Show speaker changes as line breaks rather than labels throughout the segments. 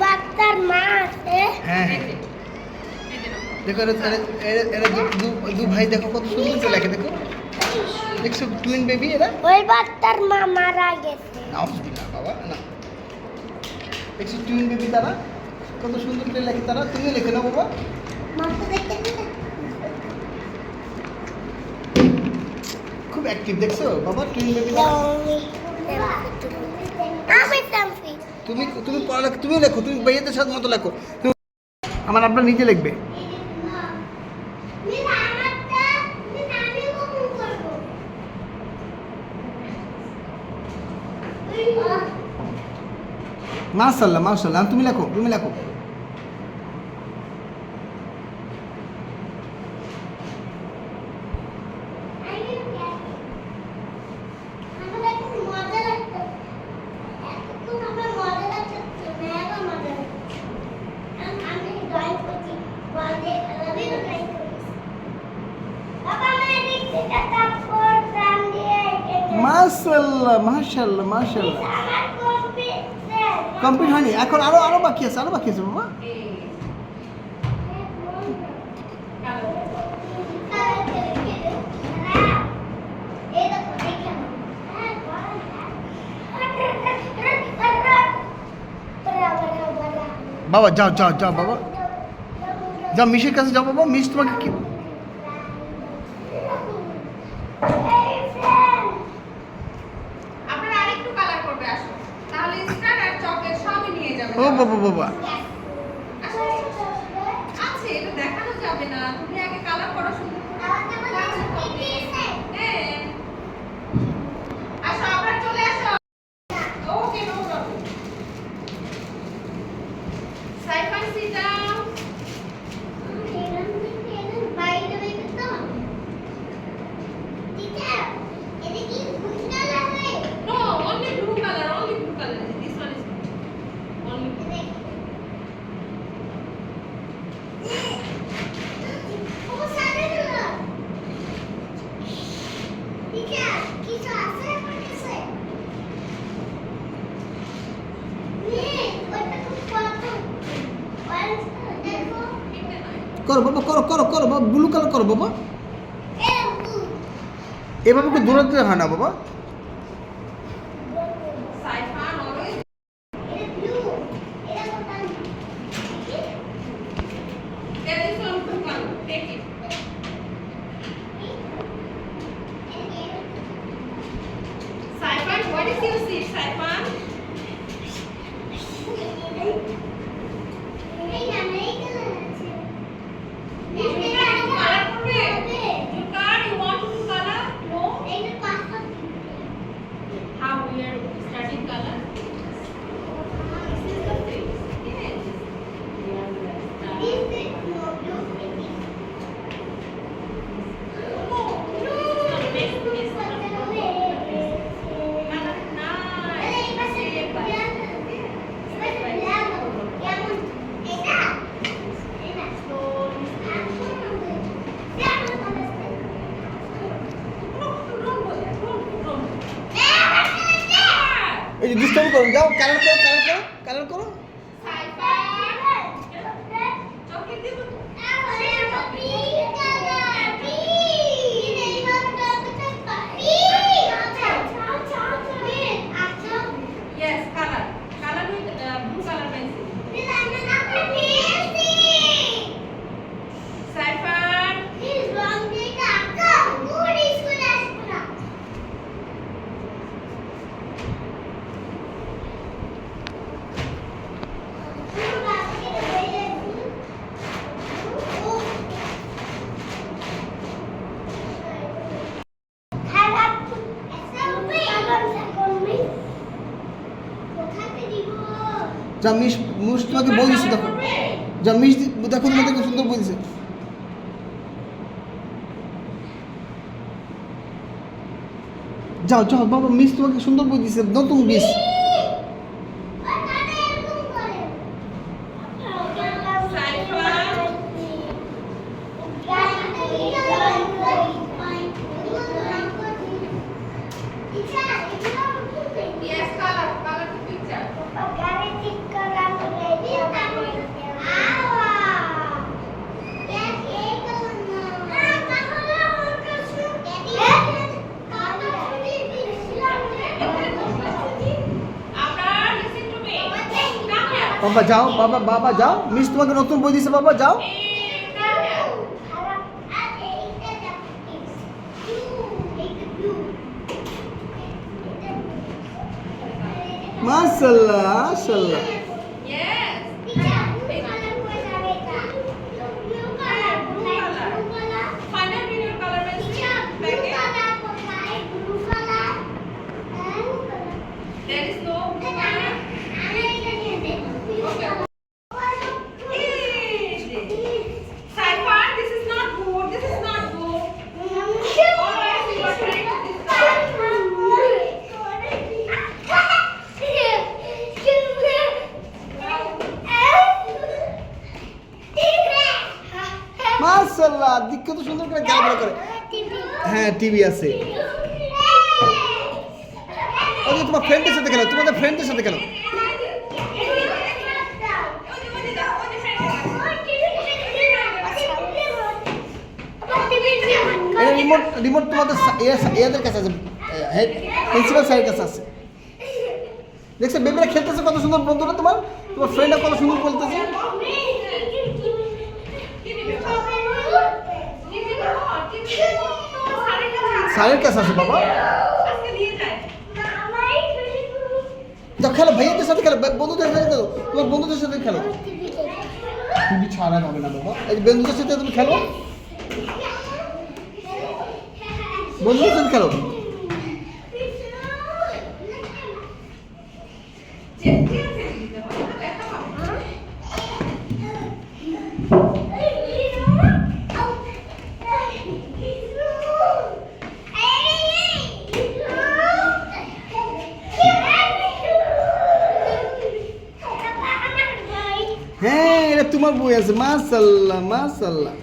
বাচ্চার মা আছে।
হ্যাঁ হ্যাঁ দেখো এরা দু ভাই দেখো কত সুন্দর করে লেখে দেখো দেখছো টুইন বেবি এরা
ওই বাচ্চার মা মারা গেছে।
নাউজুবিল্লাহ বাবা না দেখছো টুইন বেবি তারা কত সুন্দর করে লেখে তারা তুমিও লেখো না বাবা
মাথা দেখতে
খুব অ্যাক্টিভ দেখছো বাবা টুইন বেবি
আমি তামফি
তুমি তুমি পড়ালেখা তুমিও লেখো তুমি ভাইয়াদের সাথে মতো লেখো আমার আপনার নিজে লিখবে মাশাআল্লাহ মাশাআল্লাহ তুমি লেখো মাশাআল্লাহ মাশাআল্লাহ মাশাআল্লাহ কমপ্লিট হয়নি এখন আরো বাকি আছে বাবা বাবা যাও বাবা যাও মিশের কাছে যাও বাবা মিশ তোমাকে কি ও বাবা
এটা দেখানো যাবে না তুমি আগে কালার করো সুন্দর আসো আবার চলে আসো ওকে নো প্রবলেম সাইফান sit down No, only blue color. This one is only blue.
করো বাবা করো বাবা ব্লু কালার করো বাবা এভাবে একটু দূরাতে হয় না বাবা
Saifan always. There is one blue color. Take it. Saifan, what is your seat, Saifan?
এই যে ডিস্টার্ব করুন যাও কালার করো
Yes, color with blue color pencil. Saifan.
যা মিশ তোমাকে বই দিচ্ছে দেখো যা মিশ দেখো তোমাকে সুন্দর বই দিচ্ছে যাও বাবা মিস তোমাকে সুন্দর বই দিচ্ছে নতুন miss
Yes, color to picture.
বাবা যাও, বাবা যাও, মিস তোমাকে নতুন বই দিছে, বাবা যাও। মাশাআল্লাহ মাশাআল্লাহ।
Yes. Find out in your color pencil packet. There is no color. Saifa, this is not good. This is not good. Always you are trying to
মাশাআল্লাহ, দেখতে তো সুন্দর করে খেলাধুলা করে। হ্যাঁ, টিভি আছে। ওই যে তোমার ফ্রেন্ডের সাথে খেলো, তোমাদের ফ্রেন্ডের সাথে খেলো। এটা রিমোট তোমাদের ইয়াদের কাছে আছে, প্রিন্সিপাল স্যারের কাছে আছে। দেখছো বেবিরা খেলতেছে কত সুন্দর, বন্ধুরা তোমার ফ্রেন্ডরা কত সুন্দর বলতেছে। স্যারের কাছে আছে বাবা। যাও খেলো, ভাইয়াদের সাথে খেলো, বন্ধুদের সাথে খেলো, তোমার বন্ধুদের সাথে খেলো। টিভি ছাড়া হবে না বাবা, এই বন্ধুদের সাথে তুমি খেলো, বন্ধুদের সাথে খেলো। হ্যাঁ, এটা তোমার বই আছে। মাশাআল্লাহ মাশাআল্লাহ।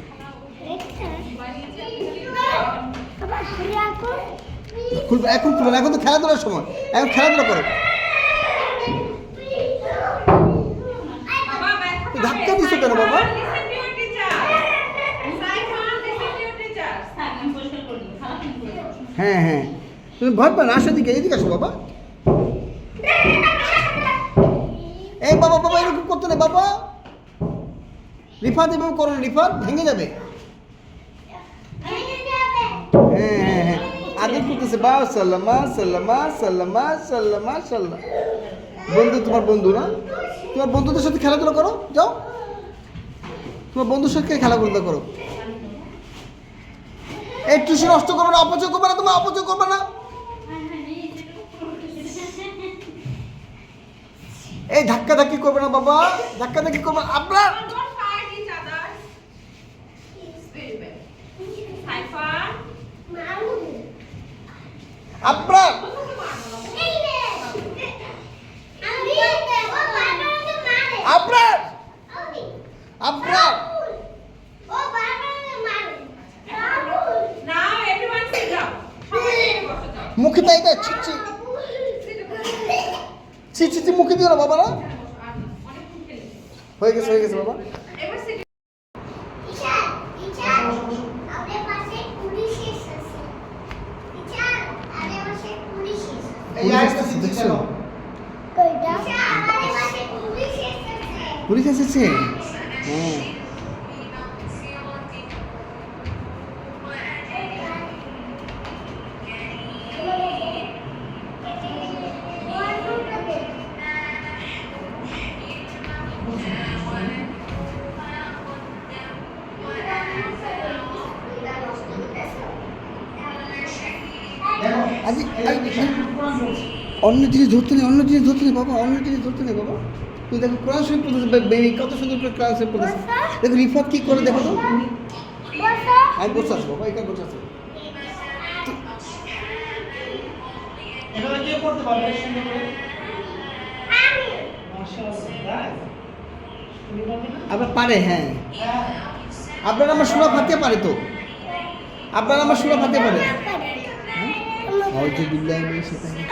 খুলবে এখন, খুলবে না, এখন তো খেলাধুলার সময়, এখন খেলাধুলা করো। ধাক্কা দিছো কেন বাবা? হ্যাঁ হ্যাঁ, তুমি ভয় পাও না, আসো এদিকে, এদিকে আসো বাবা। এই বাবা বাবা এরকম করতে নেই বাবা। রিফাত এভাবে করো না, রিফাত ভেঙে যাবে। হ্যাঁ হ্যাঁ হ্যাঁ, আদর করতেছে। মাশাআল্লাহ মাশাআল্লাহ মাশাআল্লাহ মাশাআল্লাহ মাশাআল্লাহ। বন্ধু, তোমার বন্ধু না, তোমার বন্ধুদের সাথে খেলাধুলা করো, যাও তোমার বন্ধুর সাথে খেলাধুলা করো। এই টিস্যু নষ্ট করবে না, অপচয় করবে না, তোমার অপচয় করবে না। এই ধাক্কা ধাক্কি করবে না বাবা, ধাক্কা ধাক্কি করবে না। আপনার আপনার আপনার আপনার মুখে তাই দেয়, ছিচ্ছি ছিচ্ছি মুখে দিও না বাবা। না হয়ে গেছে, হয়ে গেছে বাবা। পুলিশ এসেছে। হ্যাঁ, অন্য জিনিস ধরতে নেই, অন্য জিনিস ধরতে নেই বাবা, অন্য জিনিস ধরতে নেই বাবা। তুমি দেখো কোরআন শরীফ পড়তেছে, বেবি কত সুন্দর করে কোরআন শরীফ পড়তেছে। দেখো রিফাত কি করে, দেখো তো। আমি বসে আছি বাবা, এখানে বসে আছি।
এভাবে কে পড়তে পারবে সুন্দর করে? মাশাআল্লাহ। তুমি পারবে না?
আবার পারে। হ্যাঁ,
হ্যাঁ।
আপনার আমার সুরা ফাতিহা পারে তো, আপনার আমার সুরা ফাতিহা পারে। আউযু বিল্লাহি মিনাশ শাইতানির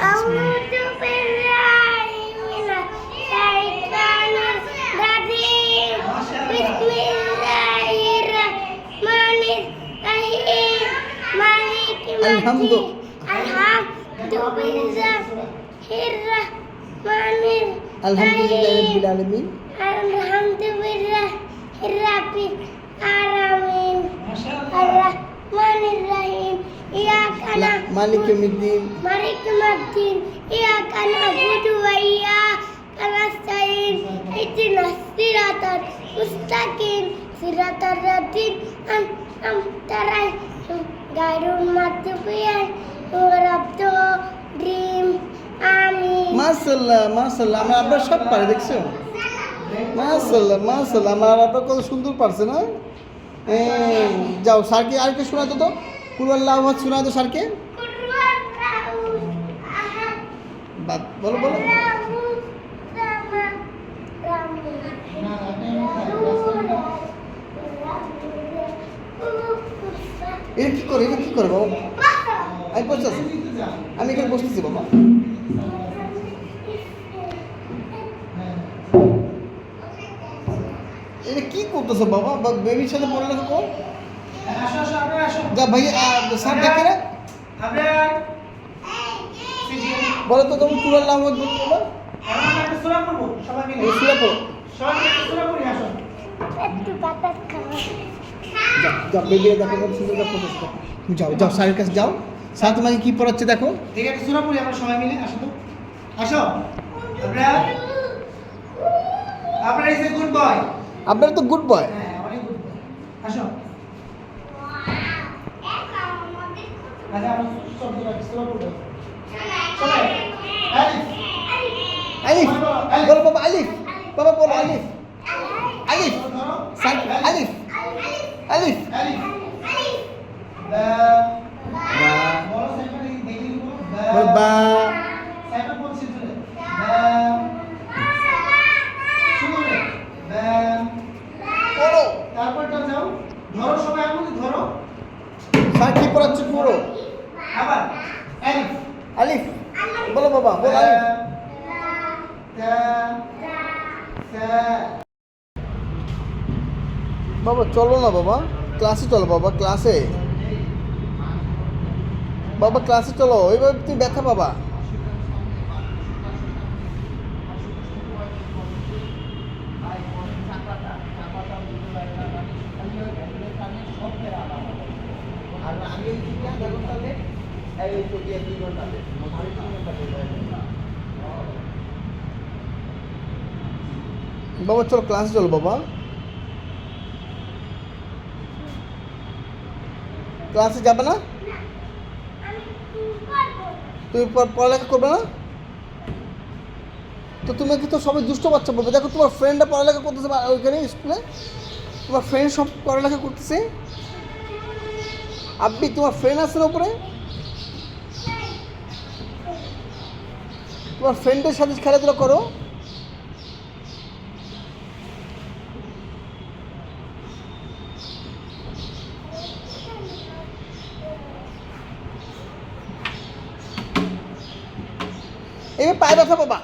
আলহামদুলিল্লাহি রাব্বিল আলামিন।
আলহামদুলিল্লাহির আলামিন
মাশাআল্লাহ।
আর-রাহমানির রহিম ইয়াকা
মালিক ইয়াউমিদ্দিন
মালিকুদ্দিন ইয়াকা না'বুদু ওয়া ইয়াকা নাস্তাইন ইহদিনাস সিরাতাল মুস্তাকিম সিরাতাল লাযিনা আন'আমতা আলাইহিম গায়রুল মাগদুবি আলাইহিম আমিন।
মাশাআল্লাহ মাশাআল্লাহ, আমার আব্বা সব পারে দেখছো। মাশাআল্লাহ মাশাআল্লাহ, আমার আব্বা কত সুন্দর পারছে না। যাও স্যারকে আরেকটা শোনা তো, কুল আল্লাহু আহাদ শোনা তো স্যারকে। বলো বলো। এটা কি করে, এটা কি করে বাবা? আমি বসে আছি, আমি এখানে বসতেছি বাবা। এটা কি করতেছো বাবা? বেবির সাথে পড়ালেখা কর।
আসো আসো, আপনারা আসো।
যা ভাই স্যার ডাকে রে।
আপনারা
বলো তো তুমি কুল আল্লাহু আহাদ বলো বাবা।
আমরা একটা সূরা পড়বো সবাই মিলে।
এই সূরা পড়ো।
সবাই মিলে একটা সূরা পড়ি, আসো।
একটু বাতাস খাওয়া
যাও বেবিরা দেখো কত সুন্দর পড়তেছে। যাও যাও স্যারের কাছে যাও, স্যার তোমাকে কি পড়াচ্ছে দেখো।
দেখে একটা সূরা পড়ি আমরা সবাই মিলে, আসো তো। আসো। আপনারা ইজ এ গুড বয়।
আপনারা তো গুড বয়।
হ্যাঁ, অনেক গুড বয়। আসো। আচ্ছা, আমরা শব্দ রাখি, সূরা পড়বো। সবাই। আলিফ।
আলিফ বলো বাবা, আলিফ বাবা বলো, আলিফ আলিফ
ধরো।
স্যার আলিফ আলিফ।
আলিফ। বা। বলো সাইফার দেখি বলো।
বলো বা।
সাইফার বলছি শুনে। বা। শুনে। বা।
পড়ো।
তারপরটা যাও। ধরো সবাই, আঙুল ধরো।
স্যার কি পড়াচ্ছে পড়ো।
আবার আলিফ।
আলিফ বলো বাবা, বলো আলিফ। বাবা চলো না বাবা, ক্লাসে চলো বাবা, ক্লাসে বাবা, ক্লাসে চলো। এইভাবে তুমি ব্যথা পাবা। বাবা চলো ক্লাসে চলো বাবা, ক্লাসে যাবে না? তুমি পড়ালেখা করবে না? তো তোমাকে তো সবাই দুষ্ট বাচ্চা বলবে। দেখো তোমার ফ্রেন্ডরা পড়ালেখা করতেছে ওইখানে স্কুলে, তোমার ফ্রেন্ড সব পড়ালেখা করতেছে। আব্বি তোমার ফ্রেন্ড আছে না উপরে? তোমার ফ্রেন্ডের সাথে খেলাধুলা করো। এবার পায়ে ব্যথা বাবা।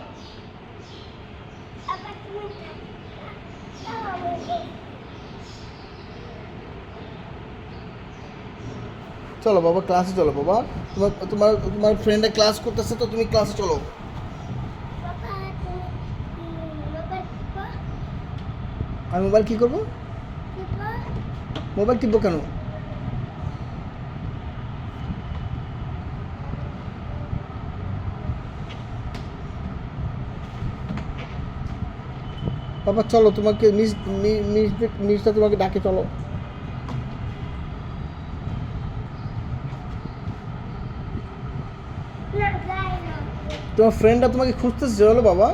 চলো বাবা ক্লাসে চলো বাবা, তোমার তোমার তোমার ফ্রেন্ডে ক্লাস করতেছে তো তুমি ক্লাসে চলো। আর মোবাইল কি করবো? মোবাইল টিপবো কেন? বাবা চলো, তোমাকে মিসটা তোমাকে ডাকে, চলো। তোমার ফ্রেন্ডরা তোমাকে খুঁজতেছে, চলো বাবা।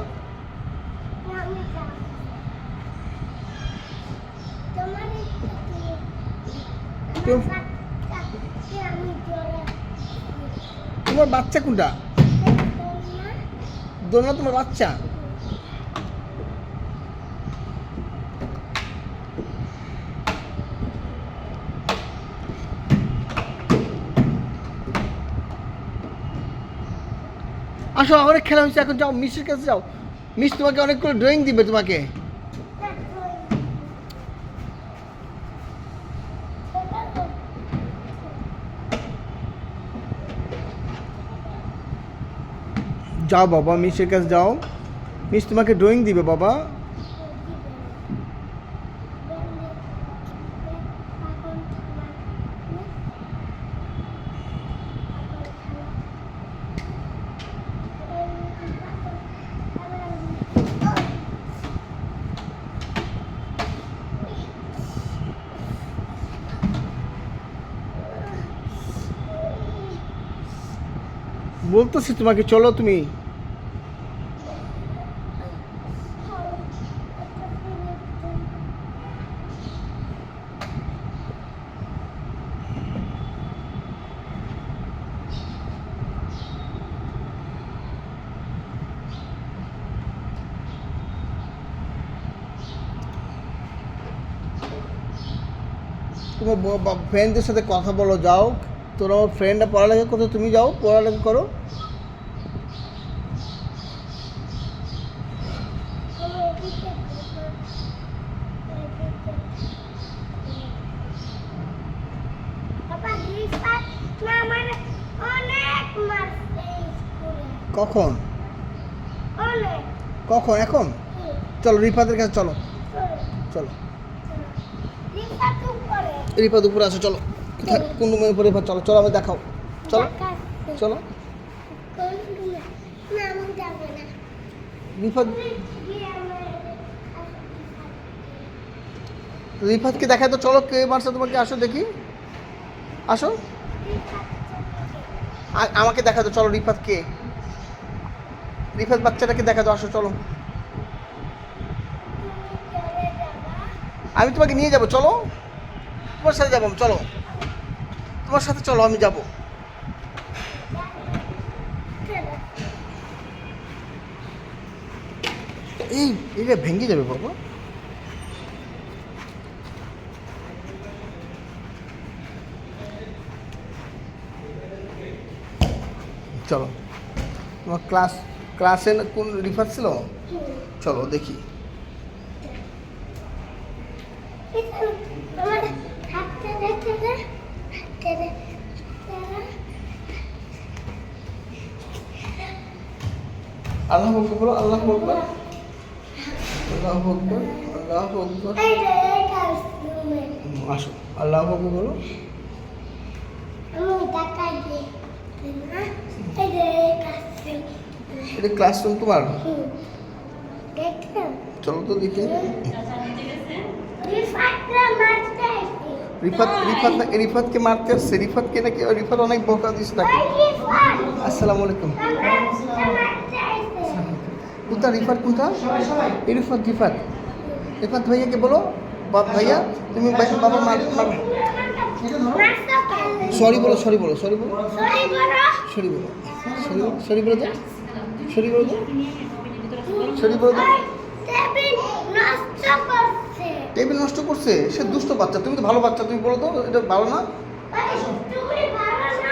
তোমার বাচ্চা কোনটা? দোলনা তোমার বাচ্চা? আসো, অনেক খেলা হয়েছে, এখন যাও মিসের কাছে যাও। মিস তোমাকে অনেকগুলো ড্রয়িং দিবে তোমাকে। যাও বাবা মিসের কাছে যাও, মিস তোমাকে ড্রয়িং দিবে বাবা। বলতেছি তোমাকে, চলো তুমি। তোমার ফ্রেন্ডদের সাথে কথা বলো, যাও। তোর ফ্রেন্ডরা পড়ালেখা করতে, তুমি যাও পড়ালেখা করো।
বাবা রিফাত না আমার অনেক মারছে স্কুলে,
কখন
অনেক।
কখন এখন? চলো রিফাতের কাছে চলো, চলো।
রিফাত উপরে
রিফাত উপরে আসো, চলো। কোথায়, কোন রুমের উপরে রিফাত? চলো চলো, আমি দেখাও। চলো চলো।
কোন রুমে? না আমি যাব না।
রিফাত,
গিয়ে আমার
রিফাতকে দেখায় তো, চলো। কে মারছে তোমাকে? আসো দেখি, আসো। আমাকে দেখা তো, চলো। রিফাত কে? রিফাত বাচ্চাটাকে দেখা তো, আসো চলো। আমি তোমাকে নিয়ে যাবো, চলো। তোমার সাথে যাবো, চলো। তোমার সাথে চলো, আমি যাবো। এইটা ভেঙে যাবে বাবা। চলো। তোমার ক্লাসে কোন রিফাত ছিল? চলো দেখি।
আমার হাতটা দেখতে দে, হাতটা দে।
আল্লাহ আকবার বলো, আল্লাহ আকবার, আল্লাহ আকবার, আল্লাহ আকবার।
এই যে এই ক্লাসরুমে
আসো, আল্লাহ আকবার বলো।
আমি টাকা দিই না, এই যে এই ক্লাসরুম।
এটা ক্লাসরুম তোমার?
দেখলাম
চলো তো দেখি।
রিফাতরা মারতে আসছে।
রিফাতকে মারতে আসছে? রিফাতকে নাকি? রিফাত অনেক বকা দিচ্ছে তাকে।
রিফাত
আসসালামু আলাইকুম।
মারতে আসছে।
কোনটা রিফাত? কোনটা? এই রিফাত রিফাত ভাইয়াকে বলো, ভাইয়া তুমি বাবার
মারতে
সরি বলো, সরি বলো, সরি বলো,
সরি বলো।
সরি বলো, সরি বলো তো, সরি বলো তো, সরি বলো তো।
টেবিল নষ্ট করছে।
টেবিল নষ্ট করছে? সে দুষ্ট বাচ্চা, তুমি তো ভালো বাচ্চা, তুমি বলো তো এটা ভালো না?
তুমি ভালো না।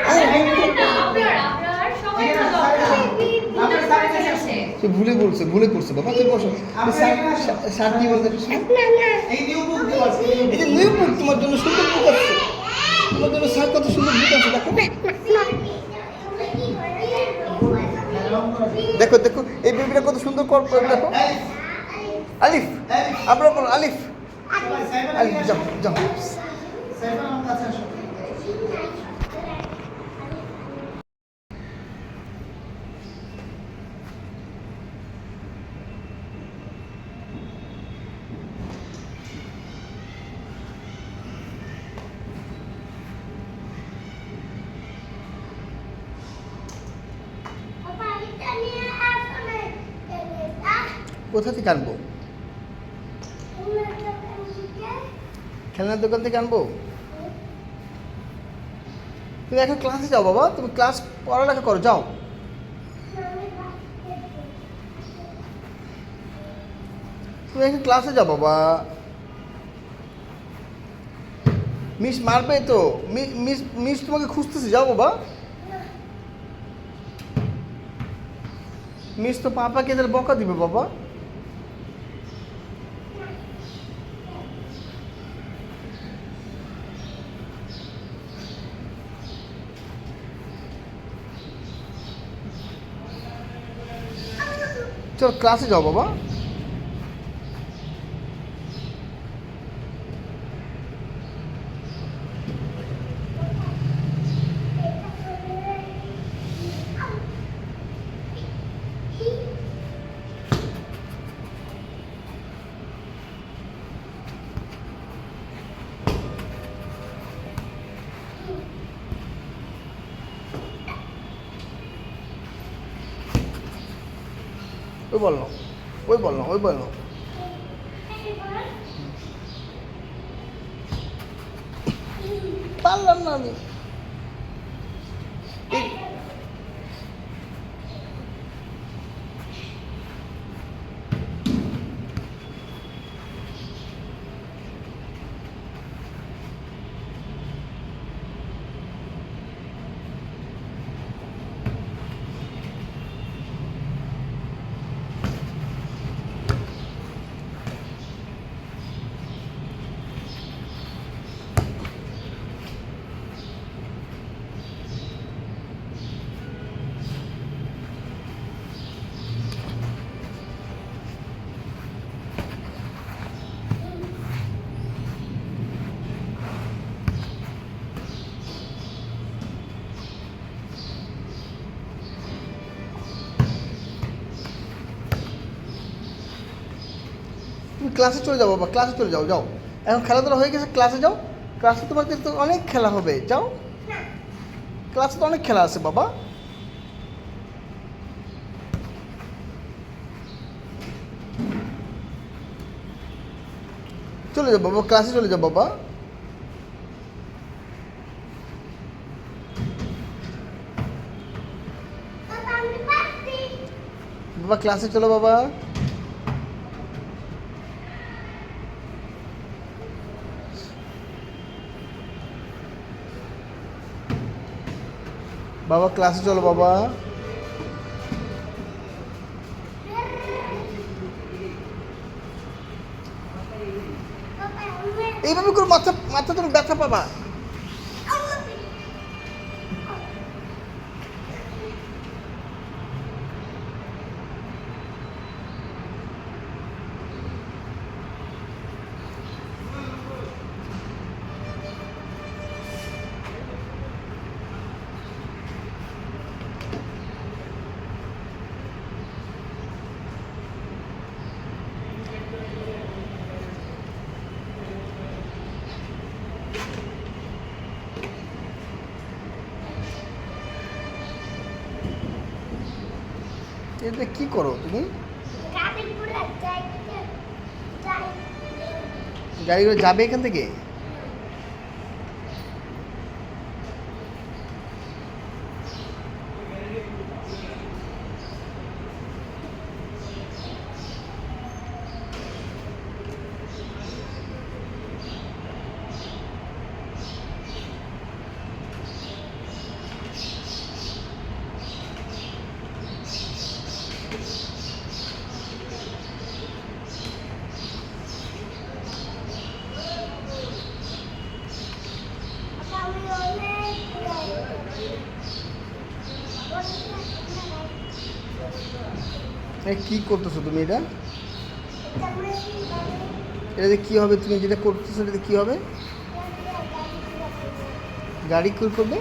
আপনার সবাই
সে ভুলে করছে বাবা। তুমি বসো। স্যার কি বলতে?
না না
এই নিউ বুক দেওয়া আছে।
এই যে নিউ বুক, তোমার জন্য সুন্দর বুক আছে। তোমার জন্য স্যার কত সুন্দর বুক আছে, দেখো। দেখো দেখো, এই বেবিটা কত সুন্দর দেখো। আলিফ, আমরা বলো আলিফ। আলিফ, যাও যাও।
সাইফান আমার কাছে আসো।
বাবা এটা নিয়ে আসো না। এটা
কোথা থেকে আনবো? খেলনার দোকান থেকে আনবো? তুমি এখন ক্লাসে যাও বাবা, তুমি ক্লাস পড়ালেখা করো, যাও। তুমি এখন ক্লাসে যাও বাবা। মিস মারবে তো, মিস তোমাকে খুঁজতেছে, যাও বাবা। মিস তো পাপাকে এদের বকা দিবে বাবা। চল ক্লাসে যাও বাবা। ওই বল না, ওই বল না, ওই বল না। পারলাম না আমি। এই তুমি ক্লাসে চলে যাও বাবা, ক্লাসে চলে যাও, যাও। এখন খেলাধুলা হয়ে গেছে, ক্লাসে যাও। ক্লাসে তোমার কিন্তু অনেক খেলা হবে, যাও। ক্লাসে তো অনেক খেলা আছে বাবা। চলে যাও বাবা, ক্লাসে চলে যাও বাবা। বাবা ক্লাসে চলো বাবা। বাবা ক্লাসে চলো বাবা। এইভাবে করে মাথা মাথা তুমি ব্যথা পাবা। এটা কি করো তুমি? গাড়িগুলো যাবে এখান থেকে? কি করতেছো তুমি? এটা এটাতে কি হবে? তুমি যেটা করতেছো এটাতে কি হবে? গাড়ি কি করবে?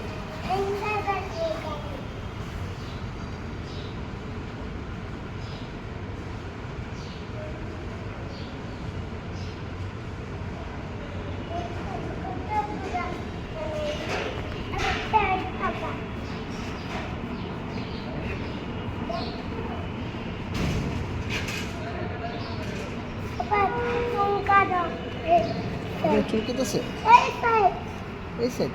চুলকেতেছে এই সাইড।